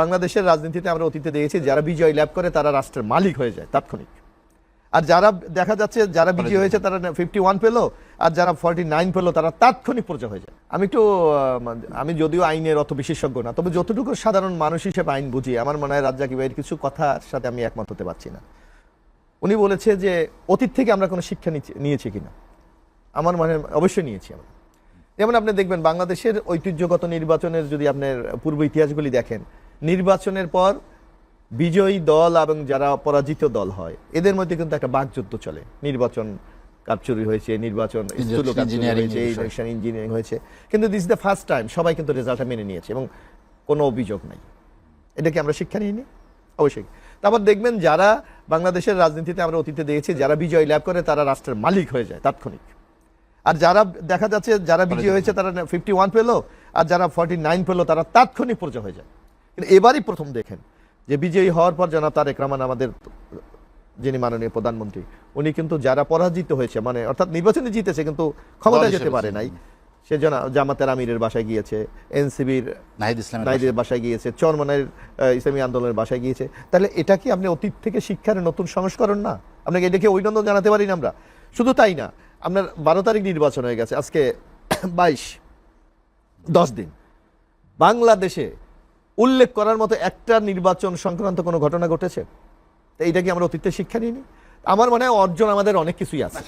বাংলাদেশের রাজনীতিতে আমরা অতীতে দেখেছি যারা বিজয় লাভ করে তারা রাষ্ট্রের মালিক হয়ে যায় তাৎক্ষণিক, আর যারা দেখা যাচ্ছে যারা বিজয় হয়েছে তারা 51 পেল আর যারা 49 পেল তারা তাৎক্ষণিক পর্যায়ে হয়ে যায়। আমি যদিও আইনের অত বিশেষজ্ঞ না, তবে যতটুকু সাধারণ মানুষ হিসেবে আইন বুঝি, আমার মনে হয় রাজ্জাকি ভাইয়ের কিছু কথার সাথে আমি একমত হতে পারছি না। উনি বলেছে যে অতীত থেকে আমরা কোনো শিক্ষা নিয়েছি কিনা, আমার মনে অবশ্যই নিয়েছি আমরা। যেমন আপনি দেখবেন বাংলাদেশের ঐতিহ্যগত নির্বাচনের যদি আপনার পূর্ব ইতিহাসগুলি দেখেন, নির্বাচনের পর বিজয়ী দল এবং যারা পরাজিত দল হয় এদের মধ্যে কিন্তু একটা বাকযুদ্ধ চলে। নির্বাচন কারচুরি হয়েছে, নির্বাচন ইঞ্জিনিয়ারিং হয়েছে, কিন্তু this is the first time সবাই কিন্তু রেজাল্টটা মেনে নিয়েছে এবং কোনো অভিযোগ নাই। এটা কি আমরা শিক্ষা নিইনি? অবশ্যই। তারপর দেখবেন যারা বাংলাদেশের রাজনীতিতে আমরা অতীতে দেখেছি যারা বিজয় লাভ করে তারা রাষ্ট্রের মালিক হয়ে যায় তাৎক্ষণিক, আর যারা দেখা যাচ্ছে যারা বিজয়ী হয়েছে তারা 51 পেল আর যারা 49 পেল তারা তাৎক্ষণিক পর্যায়ে হয়ে যায়। কিন্তু এবারই প্রথম দেখেন যে বিজয়ী হওয়ার পর জনাব তারেক রহমান আমাদের যিনি মাননীয় প্রধানমন্ত্রী, উনি কিন্তু যারা পরাজিত হয়েছে মানে অর্থাৎ নির্বাচনে জিতেছে কিন্তু ক্ষমতায় যেতে পারে নাই, সে জামাতের আমিরের বাসায় গিয়েছে, এনসিবির নাহিদের বাসায় গিয়েছে, চরমনের ইসলামী আন্দোলনের বাসায় গিয়েছে। তাহলে এটা কি আপনি অতীত থেকে শিক্ষার নতুন সংস্করণ না? আপনাকে এটাকে অভিনন্দন জানাতে পারি না আমরা? শুধু তাই না, আপনার 12 তারিখ নির্বাচন হয়ে গেছে, আজকে 10 দিন বাংলাদেশে উল্লেখ করার মতো একটা নির্বাচন সংক্রান্ত কোনো ঘটনা ঘটেছে? তো এইটা কি আমরা অতীতে শিক্ষা নিইনি? আমার মনে হয় অর্জন আমাদের অনেক কিছুই আছে,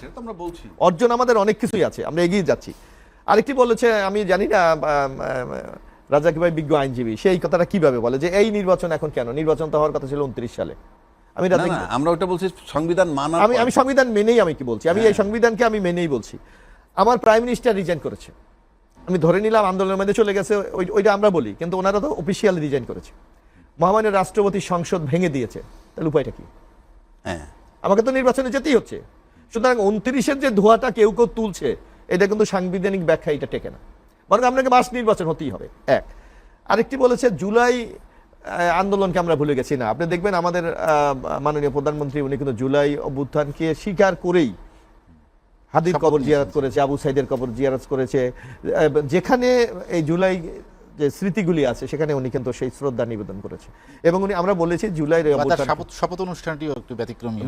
অর্জন আমাদের অনেক কিছুই আছে, আমরা এগিয়ে যাচ্ছি। আরেকটি বলেছে, আমি জানি না রাজ্জাকি ভাই বিজ্ঞ আইনজীবী, সেই কথাটা কিভাবে বলে যে এই নির্বাচন এখন কেন? নির্বাচন তো হওয়ার কথা ছিল 29 সালে। আমরা ওটা বলছি সংবিধান মানা, আমি সংবিধান মেনেই আমি কি বলছি, আমি এই সংবিধানকে আমি মেনেই বলছি। আমার প্রাইম মিনিস্টার রিজাইন করেছে, আমি ধরে নিলাম আন্দোলনের মধ্যে চলে গেছে, ওইটা আমরা বলি, কিন্তু ওনারা তো অফিসিয়ালি রিজাইন করেছে। মহামান্য রাষ্ট্রপতি সংসদ ভেঙে দিয়েছে, তাহলে উপায়টা কি? আমাকে তো নির্বাচনে যেতেই হচ্ছে। সুতরাং 29-এর যে ধোঁয়াটা কেউ কেউ তুলছে, এটা কিন্তু সাংবিধানিক ব্যাখ্যা এটা টেকে না, বরং আপনাকে মাস নির্বাচন হতেই হবে। এক আরেকটি বলেছে জুলাই আন্দোলনকে আমরা ভুলে গেছি না। আপনি দেখবেন আমাদের মাননীয় প্রধানমন্ত্রী উনি কিন্তু জুলাই অভ্যুত্থানকে স্বীকার করেই হাদির কবর জিয়ারত করেছে, আবু সাইদের কবর জিয়ারত করেছে, যেখানে এই জুলাই যে স্মৃতিগুলি আছে সেখানে উনি কিন্তু সেই শ্রদ্ধা নিবেদন করেছে। এবং উনি আমরা বলেছি জুলাইয়ের শপথ অনুষ্ঠানটিও একটু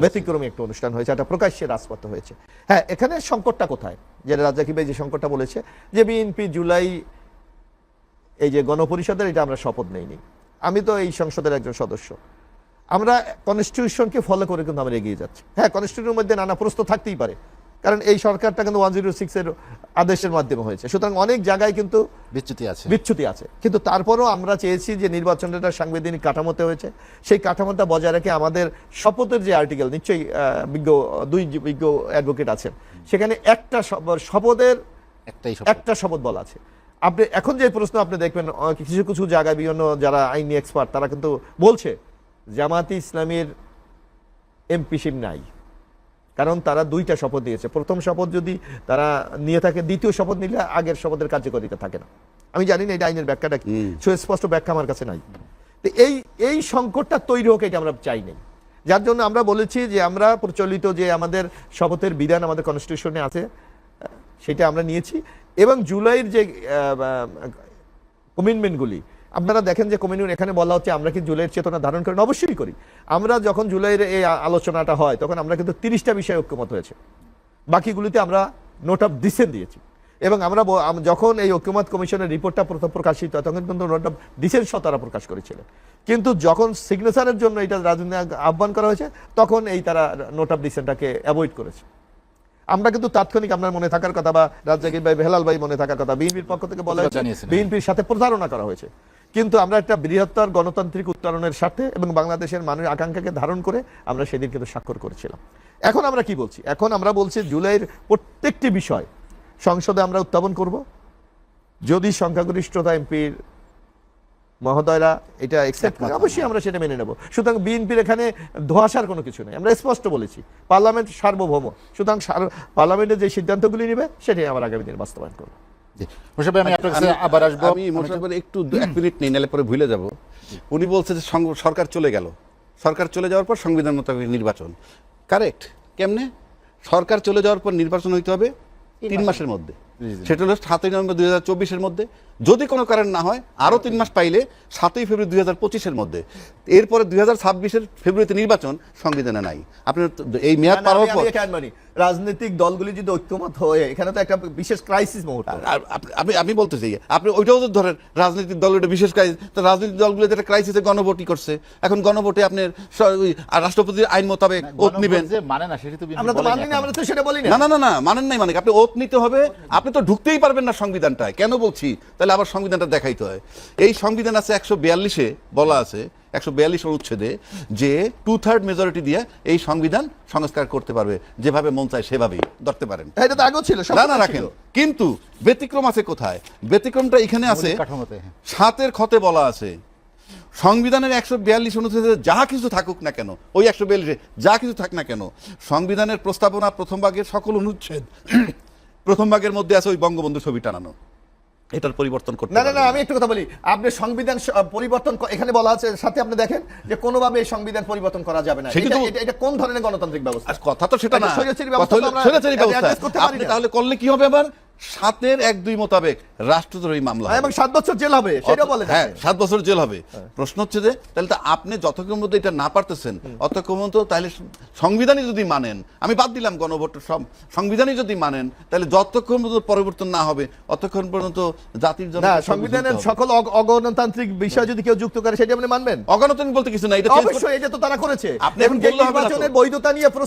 ব্যতিক্রমী একটা অনুষ্ঠান হয়েছে, একটা প্রকাশ্যে রাজপথ হয়েছে। হ্যাঁ, এখানে সংকটটা কোথায়? যে রাজ্জাকি ভাই যে সংকটটা বলেছে যে বিএনপি জুলাই এই যে গণপরিষদের এটা আমরা শপথ নেইনি। আমি তো এই সংসদের একজন সদস্য, আমরা কনস্টিটিউশনকে ফলো করে কিন্তু আমরা এগিয়ে যাচ্ছি। হ্যাঁ, কনস্টিটিউশনের মধ্যে নানা প্রশ্ন থাকতেই পারে, কারণ এই সরকারটা কিন্তু 106-এর আদেশের মাধ্যমে হয়েছে, সুতরাং অনেক জায়গায় কিন্তু বিচ্যুতি আছে। কিন্তু তারপরও আমরা চেয়েছি যে নির্বাচনটা সাংবিধানিক কাঠামোতে হয়েছে, সেই কাঠামোটা বজায় রেখে আমাদের শপথের যে আর্টিকেল, নিশ্চয়ই দুই বিজ্ঞ অ্যাডভোকেট আছেন, সেখানে একটা শপথের একটা শপথ বলা আছে। আপনি এখন যে প্রশ্ন আপনি দেখবেন কিছু কিছু জায়গায় বিভিন্ন যারা আইনি এক্সপার্ট তারা কিন্তু বলছে জামায়াতে ইসলামীর এমপিশিপ নাই, কারণ তারা দুইটা শপথ দিয়েছে। প্রথম শপথ যদি তারা নিয়ে থাকে, দ্বিতীয় শপথ নিলে আগের শপথের কার্যকারিতা থাকে না। আমি জানি না এটা আইনের ব্যাখ্যাটা কি, সুস্পষ্ট ব্যাখ্যা আমার কাছে নাই। তো এই সংকটটা তৈরি হোক, এটা আমরা চাই নাই। যার জন্য আমরা বলেছি যে আমরা প্রচলিত যে আমাদের শপথের বিধান আমাদের কনস্টিটিউশনে আছে সেটা আমরা নিয়েছি। এবং জুলাইয়ের যে কমিটমেন্টগুলি আপনারা দেখেন যে কমিটমেন্ট এখানে বলা হচ্ছে আমরা কি জুলাইয়ের চেতনা ধারণ করেন? অবশ্যই করি। আমরা যখন জুলাইয়ের এই আলোচনাটা হয় তখন আমরা কিন্তু 30টা বিষয়ে ঐক্যমত হয়েছে, বাকিগুলিতে আমরা নোট অফ ডিসেন্ট দিয়েছি। এবং আমরা যখন এই ঐক্যমত কমিশনের রিপোর্টটা প্রথম প্রকাশিত হয় তখন কিন্তু নোট অফ ডিসেন্ট তারা প্রকাশ করেছিলেন, কিন্তু যখন সিগনেচারের জন্য এটা রাজনীতি আহ্বান করা হয়েছে তখন এই তারা নোট অফ ডিসেন্টটাকে অ্যাভয়েড করেছে। আমরা কিন্তু তাৎক্ষণিক আপনার মনে থাকার কথা বা রাজ্জাকি ভাই বেলাল ভাই মনে থাকার কথা, বিএনপির পক্ষ থেকে বলা হয়েছে বিএনপির সাথে প্রতারণা করা হয়েছে, কিন্তু আমরা একটা বৃহত্তর গণতান্ত্রিক উত্তরণের সাথে এবং বাংলাদেশের মানুষের আকাঙ্ক্ষাকে ধারণ করে আমরা সেদিন কিন্তু স্বাক্ষর করেছিলাম। এখন আমরা কি বলছি? এখন আমরা বলছি জুলাইয়ের প্রত্যেকটি বিষয় সংসদে আমরা উত্থাপন করব, যদি সংখ্যাগরিষ্ঠতা এমপির মহোদয়রা এটা অ্যাকসেপ্ট করে অবশ্যই আমরা সেটা মেনে নেব। সুতরাং বিএনপির এখানে ধোঁয়াশার কোনো কিছু নেই, আমরা স্পষ্ট বলেছি পার্লামেন্ট সার্বভৌম, সুতরাং পার্লামেন্টের যে সিদ্ধান্তগুলি নেবে সেটাই আমরা আগামী দিনে বাস্তবায়ন করব। একটু 1 মিনিট নেই, নাহলে পরে ভুলে যাব। উনি বলছে যে সরকার চলে গেল, সরকার চলে যাওয়ার পর সংবিধান মোতাবেক নির্বাচন। কারেক্ট। কেমনে? সরকার চলে যাওয়ার পর নির্বাচন হইতে হবে 3 মাসের মধ্যে। সেটা হলো 7ই নভেম্বর 2024-এর মধ্যে, যদি কোনো কারণ না হয় আরো 3 মাস পাইলে 7ই ফেব্রুয়ারি 2025-এর মধ্যে। এরপরে 2026-এর ফেব্রুয়ারিতে নির্বাচন সংবিধানে নাই। আপনি এই মেয়াদ পার হওয়ার পর রাজনৈতিক দলগুলি যদি ঐক্যমত হয়ে, এখানে তো একটা বিশেষ ক্রাইসিস মুহূর্ত। আমি বলতে চাই, আপনি ওইটাও তো ধরেন রাজনৈতিক দল, এটা বিশেষ ক্রাইসিস, তো রাজনৈতিক দলগুলো যেটা ক্রাইসিসে গণভোটই করছে, এখন গণভোটে আপনার রাষ্ট্রপতির আইন মোতাবেক ওত নেবেন। যে মানে না সেটা তো বিএনপি আমরা তো বলেনি মানি না, এখনো। আমরা তো সেটা বলি না না। না না না মানেন নাই, মানে আপনি ওত নিতে হবে, আপনি তো ঢুকতেই পারবেন না সংবিধানটায়। কেন বলছি, তাহলে আবার সংবিধানটা দেখাইতে হয়। এই সংবিধান আছে 142-এ বলা আছে, 142 অনুচ্ছেদে, যে 2/3 মেজরিটি দিয়ে এই সংবিধান সংস্কার করতে পারবে, যেভাবে মন চায় সেভাবেই ধরতে পারেন। এটা তো আগেও ছিল, না না রাখেন, কিন্তু ব্যতিক্রম আছে কোথায়? ব্যতিক্রমটা এখানে আছে, মৌলিক কাঠামোতে, হ্যাঁ। 7-এর খতে বলা আছে সংবিধানের 142 অনুচ্ছেদে যা কিছু থাকুক না কেন, ওই 142-এ যা কিছু থাক না কেন, সংবিধানের প্রস্তাবনা প্রথম ভাগের সকল অনুচ্ছেদ প্রথম ভাগের মধ্যে আছে ওই বঙ্গবন্ধু ছবি টানানো, এটার পরিবর্তন করতে না না না, পারবেন আমি একটু কথা বলি। আপনি সংবিধান পরিবর্তন এখানে বলা আছে, সাথে আপনি দেখেন যে কোনোভাবে এই সংবিধান পরিবর্তন করা যাবে না। সেটা তো- এটা কোন ধরনের গণতান্ত্রিক ব্যবস্থা? আর কথা তো সেটা না, একটা স্বৈরাচারী কথা ব্যবস্থা হলো তো আমরা স্বৈরাচারী ব্যবস্থা। adjust করতে পারি আপনি না। তাহলে করলে কি হবে? আবার 7-এর 1-2 মোতাবেক রাষ্ট্রদ্রোহী মামলা হবে। এবং 7 বছর জেল হবে, সেটাও বলে হ্যাঁ, যাচ্ছে। 7 বছর জেল হবে। প্রশ্ন হচ্ছে যে তাহলে তো আপনি যতক্ষণ মধ্যে এটা না পারতেছেন অতক্ষণ পর্যন্ত, তাহলে সংবিধানই যদি মানেন, আমি বাদ দিলাম গণভোট, সংবিধানই যদি মানেন, তাহলে যতক্ষণ পর্যন্ত পরিবর্তন না হবে অতক্ষণ পর্যন্ত জাতির জন্য না, সংবিধানের সকল অগণতান্ত্রিক বিষয় যদি কেউ যুক্ত করে, সেটা আপনি মানবেন? অগণতান্ত্রিক বলতে কিছু না, এটা change করতে- অবশ্যই, এটা তো তারা করেছে। আপনি এখন এখন বললে হবে না তো। নির্বাচনের বৈধতা নিয়ে প্রশ্ন